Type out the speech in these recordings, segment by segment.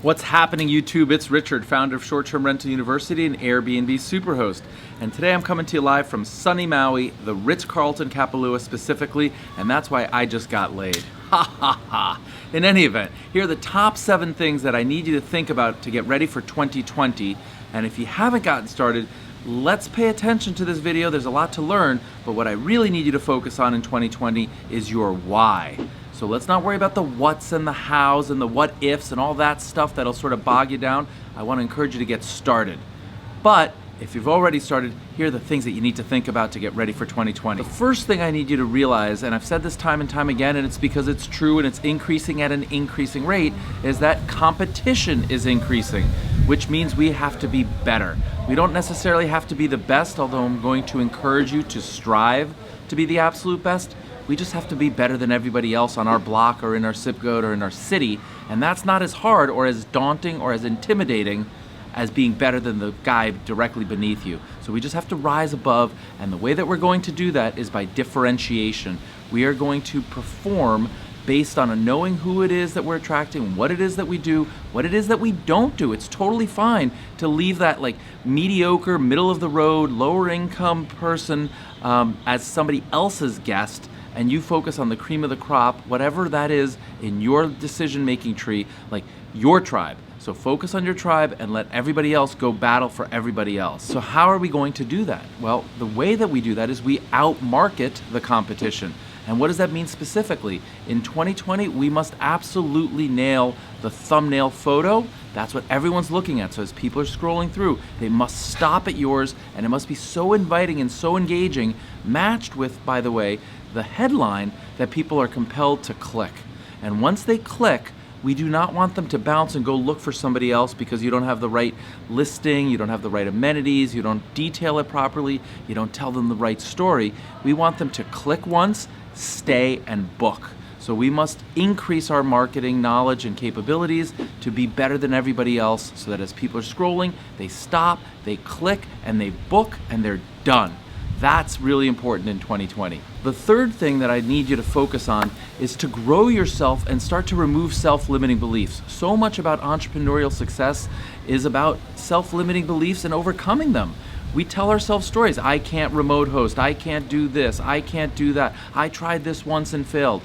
What's happening, YouTube? It's Richard, founder of Short Term Rental University and Airbnb Superhost. And today I'm coming to you live from sunny Maui, the Ritz-Carlton Kapalua specifically, and that's why I just got laid. Ha ha ha. In any event, here are the top 7 things that I need you to think about to get ready for 2020. And if you haven't gotten started, let's pay attention to this video. There's a lot to learn, but what I really need you to focus on in 2020 is your why. So let's not worry about the what's and the hows and the what ifs and all that stuff that'll sort of bog you down. I want to encourage you to get started. But if you've already started, here are the things that you need to think about to get ready for 2020. The first thing I need you to realize, and I've said this time and time again, and it's because it's true and it's increasing at an increasing rate, is that competition is increasing, which means we have to be better. We don't necessarily have to be the best, although I'm going to encourage you to strive to be the absolute best. We just have to be better than everybody else on our block or in our zip code or in our city, and that's not as hard or as daunting or as intimidating as being better than the guy directly beneath you. So we just have to rise above, and the way that we're going to do that is by differentiation. We are going to perform based on knowing who it is that we're attracting, what it is that we do, what it is that we don't do. It's totally fine to leave that like mediocre, middle of the road, lower income person as somebody else's guest, and you focus on the cream of the crop, whatever that is in your decision-making tree, like your tribe. So focus on your tribe and let everybody else go battle for everybody else. So how are we going to do that? Well, the way that we do that is we outmarket the competition. And what does that mean specifically? In 2020, we must absolutely nail the thumbnail photo. That's what everyone's looking at. So as people are scrolling through, they must stop at yours, and it must be so inviting and so engaging, matched with, by the way, the headline that people are compelled to click. And once they click, we do not want them to bounce and go look for somebody else because you don't have the right listing, you don't have the right amenities, you don't detail it properly, you don't tell them the right story. We want them to click once, stay, and book. So we must increase our marketing knowledge and capabilities to be better than everybody else so that as people are scrolling, they stop, they click, and they book, and they're done. That's really important in 2020. The third thing that I need you to focus on is to grow yourself and start to remove self-limiting beliefs. So much about entrepreneurial success is about self-limiting beliefs and overcoming them. We tell ourselves stories. I can't remote host. I can't do this. I can't do that. I tried this once and failed.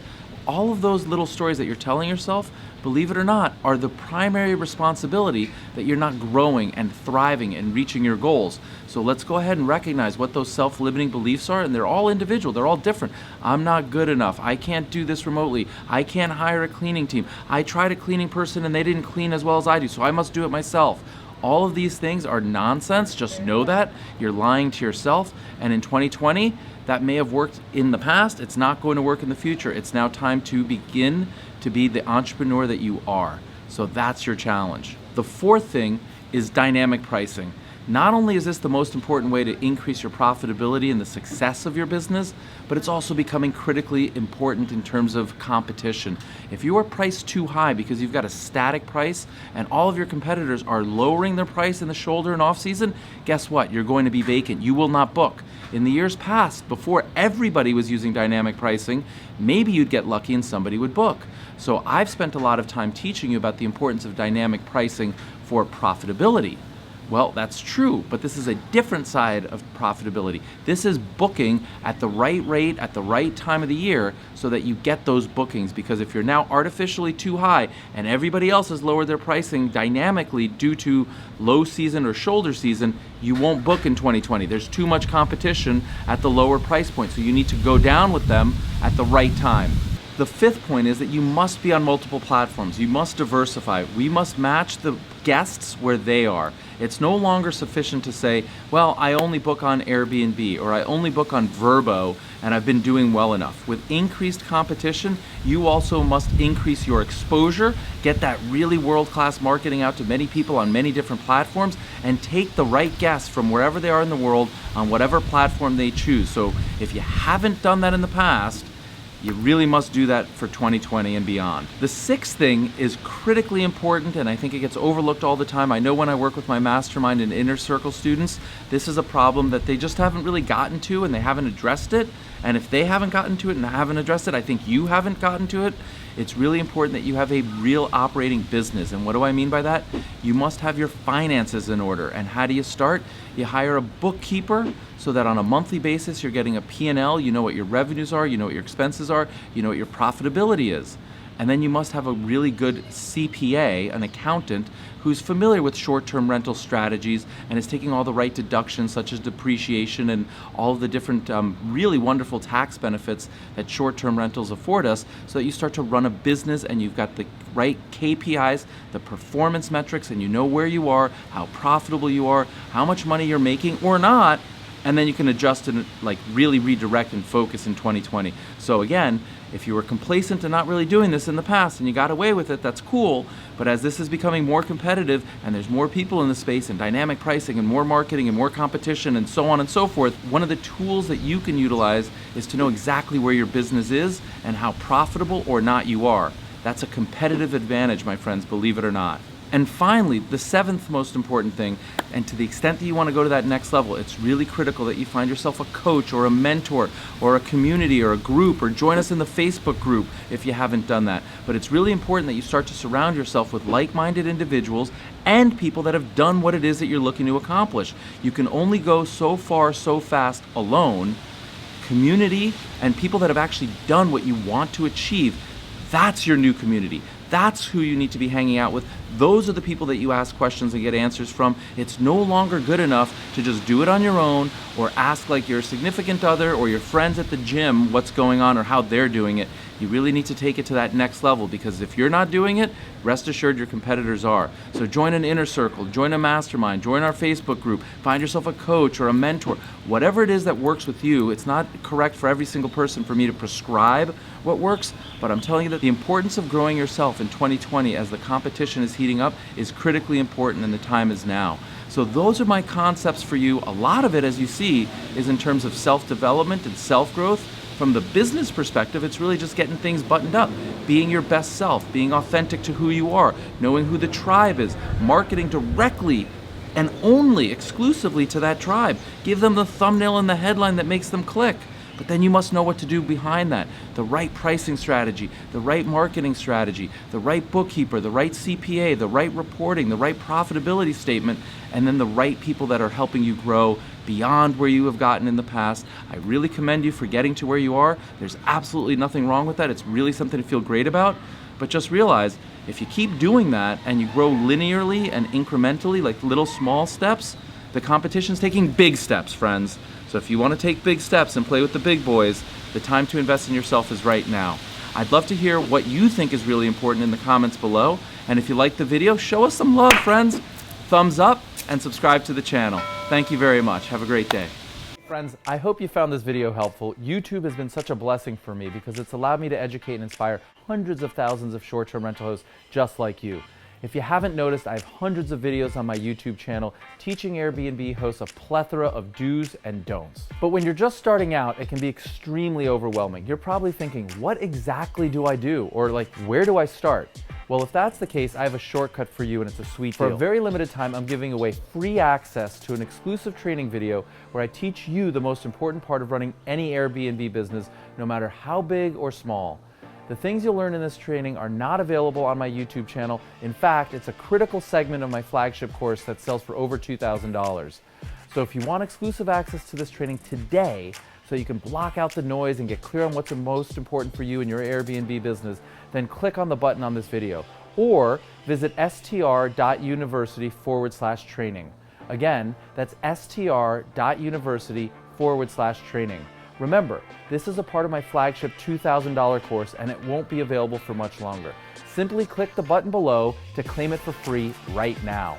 All of those little stories that you're telling yourself, believe it or not, are the primary responsibility that you're not growing and thriving and reaching your goals. So let's go ahead and recognize what those self-limiting beliefs are, and they're all individual, they're all different. I'm not good enough. I can't do this remotely. I can't hire a cleaning team. I tried a cleaning person and they didn't clean as well as I do, so I must do it myself. All of these things are nonsense. Just know that. You're lying to yourself. And in 2020, that may have worked in the past. It's not going to work in the future. It's now time to begin to be the entrepreneur that you are. So that's your challenge. The fourth thing is dynamic pricing. Not only is this the most important way to increase your profitability and the success of your business, but it's also becoming critically important in terms of competition. If you are priced too high because you've got a static price and all of your competitors are lowering their price in the shoulder and off season, guess what? You're going to be vacant. You will not book. In the years past, before everybody was using dynamic pricing, maybe you'd get lucky and somebody would book. So I've spent a lot of time teaching you about the importance of dynamic pricing for profitability. Well, that's true, but this is a different side of profitability. This is booking at the right rate, at the right time of the year, so that you get those bookings. Because if you're now artificially too high and everybody else has lowered their pricing dynamically due to low season or shoulder season, you won't book in 2020. There's too much competition at the lower price point, so you need to go down with them at the right time. The fifth point is that you must be on multiple platforms. You must diversify. We must match the guests where they are. It's no longer sufficient to say, well, I only book on Airbnb or I only book on Vrbo and I've been doing well enough. With increased competition, you also must increase your exposure, get that really world-class marketing out to many people on many different platforms, and take the right guests from wherever they are in the world on whatever platform they choose. So if you haven't done that in the past, you really must do that for 2020 and beyond. The sixth thing is critically important, and I think it gets overlooked all the time. I know when I work with my mastermind and inner circle students, this is a problem that they just haven't really gotten to and they haven't addressed it. And if they haven't gotten to it and haven't addressed it, I think you haven't gotten to it. It's really important that you have a real operating business. And what do I mean by that? You must have your finances in order. And how do you start? You hire a bookkeeper so that on a monthly basis you're getting a P&L, you know what your revenues are, you know what your expenses are, you know what your profitability is. And then you must have a really good CPA, an accountant, who's familiar with short-term rental strategies and is taking all the right deductions such as depreciation and all of the different really wonderful tax benefits that short-term rentals afford us, so that you start to run a business and you've got the right KPIs, the performance metrics, and you know where you are, how profitable you are, how much money you're making or not, and then you can adjust and like really redirect and focus in 2020. So again, if you were complacent and not really doing this in the past and you got away with it, that's cool. But as this is becoming more competitive and there's more people in the space and dynamic pricing and more marketing and more competition and so on and so forth, one of the tools that you can utilize is to know exactly where your business is and how profitable or not you are. That's a competitive advantage, my friends, believe it or not. And finally, the seventh most important thing, and to the extent that you want to go to that next level, it's really critical that you find yourself a coach or a mentor or a community or a group, or join us in the Facebook group if you haven't done that. But it's really important that you start to surround yourself with like-minded individuals and people that have done what it is that you're looking to accomplish. You can only go so far, so fast alone. Community and people that have actually done what you want to achieve, that's your new community. That's who you need to be hanging out with. Those are the people that you ask questions and get answers from. It's no longer good enough to just do it on your own or ask like your significant other or your friends at the gym what's going on or how they're doing it. You really need to take it to that next level, because if you're not doing it, rest assured your competitors are. So join an inner circle, join a mastermind, join our Facebook group, find yourself a coach or a mentor. Whatever it is that works with you, it's not correct for every single person for me to prescribe what works, but I'm telling you that the importance of growing yourself in 2020 as the competition is heating up is critically important, and the time is now. So those are my concepts for you. A lot of it, as you see, is in terms of self-development and self-growth. From the business perspective, it's really just getting things buttoned up, being your best self, being authentic to who you are, knowing who the tribe is, marketing directly and only exclusively to that tribe. Give them the thumbnail and the headline that makes them click. But then you must know what to do behind that. The right pricing strategy, the right marketing strategy, the right bookkeeper, the right CPA, the right reporting, the right profitability statement, and then the right people that are helping you grow beyond where you have gotten in the past. I really commend you for getting to where you are. There's absolutely nothing wrong with that. It's really something to feel great about. But just realize, if you keep doing that and you grow linearly and incrementally, like little small steps, the competition's taking big steps, friends. So if you want to take big steps and play with the big boys, the time to invest in yourself is right now. I'd love to hear what you think is really important in the comments below. And if you like the video, show us some love, friends. Thumbs up and subscribe to the channel. Thank you very much. Have a great day. Friends, I hope you found this video helpful. YouTube has been such a blessing for me because it's allowed me to educate and inspire hundreds of thousands of short-term rental hosts just like you. If you haven't noticed, I have hundreds of videos on my YouTube channel teaching Airbnb hosts a plethora of do's and don'ts. But when you're just starting out, it can be extremely overwhelming. You're probably thinking, what exactly do I do? Or like, where do I start? Well, if that's the case, I have a shortcut for you, and it's a sweet deal. For a very limited time, I'm giving away free access to an exclusive training video where I teach you the most important part of running any Airbnb business, no matter how big or small. The things you'll learn in this training are not available on my YouTube channel. In fact, it's a critical segment of my flagship course that sells for over $2,000. So if you want exclusive access to this training today, so you can block out the noise and get clear on what's most important for you in your Airbnb business, then click on the button on this video, or visit str.university/training. Again, that's str.university/training. Remember, this is a part of my flagship $2,000 course, and it won't be available for much longer. Simply click the button below to claim it for free right now.